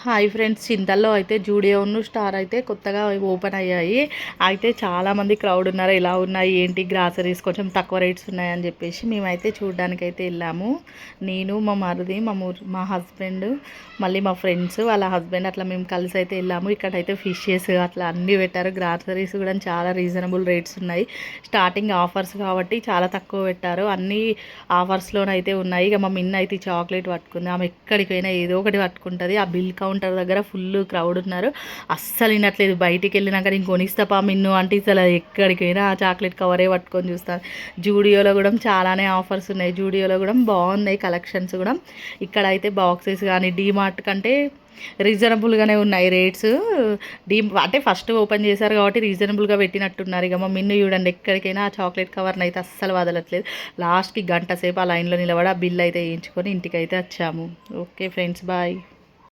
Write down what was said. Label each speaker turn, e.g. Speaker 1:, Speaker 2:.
Speaker 1: Hi friends, చింతల్లో అయితే జూడియోను star అయితే కొత్తగా ఓపెన్ అయ్యాయి. అయితే చాలామంది క్రౌడ్ ఉన్నారు. ఎలా ఉన్నాయి ఏంటి గ్రాసరీస్ కొంచెం తక్కువ రేట్స్ ఉన్నాయని చెప్పేసి మేమైతే చూడడానికి అయితే వెళ్ళాము. నేను మా మరిది మా హస్బెండ్ మళ్ళీ మా ఫ్రెండ్స్ వాళ్ళ హస్బెండ్ అట్లా మేము కలిసి అయితే వెళ్ళాము. ఇక్కడైతే ఫిషెస్ అట్లా అన్నీ పెట్టారు. గ్రాసరీస్ కూడా చాలా రీజనబుల్ రేట్స్ ఉన్నాయి. స్టార్టింగ్ ఆఫర్స్ కాబట్టి చాలా తక్కువ పెట్టారు. అన్నీ ఆఫర్స్లోనైతే ఉన్నాయి. ఇక మా మిన్న అయితే చాక్లెట్ పట్టుకుంది. ఆమె ఎక్కడికి పోయినా ఏదో ఒకటి పట్టుకుంటుంది. ఆ బిల్ కౌంటర్ దగ్గర ఫుల్ క్రౌడ్ ఉన్నారు. అస్సలు వినట్లేదు. బయటికి వెళ్ళినాక నేను కొనిస్తాపా మిన్ను అంటే అసలు ఎక్కడికి పోయినా ఆ చాక్లెట్ కవరే పట్టుకొని చూస్తాను. జూడియోలో కూడా చాలానే ఆఫర్స్ ఉన్నాయి. జూడియోలో కూడా బాగున్నాయి కలెక్షన్స్ కూడా. ఇక్కడ అయితే బాక్సెస్ కానీ డీమార్ట్ కంటే రీజనబుల్గానే ఉన్నాయి రేట్స్. అంటే ఫస్ట్ ఓపెన్ చేశారు కాబట్టి రీజనబుల్గా పెట్టినట్టున్నారు. ఇక మా మిన్ను చూడండి ఎక్కడికైనా ఆ చాక్లెట్ కవర్ని అయితే అస్సలు వదలట్లేదు. లాస్ట్కి గంట సేపు ఆ లైన్లో నిలబడి ఆ బిల్ అయితే వేయించుకొని ఇంటికి అయితే వచ్చాము. Okay friends, bye.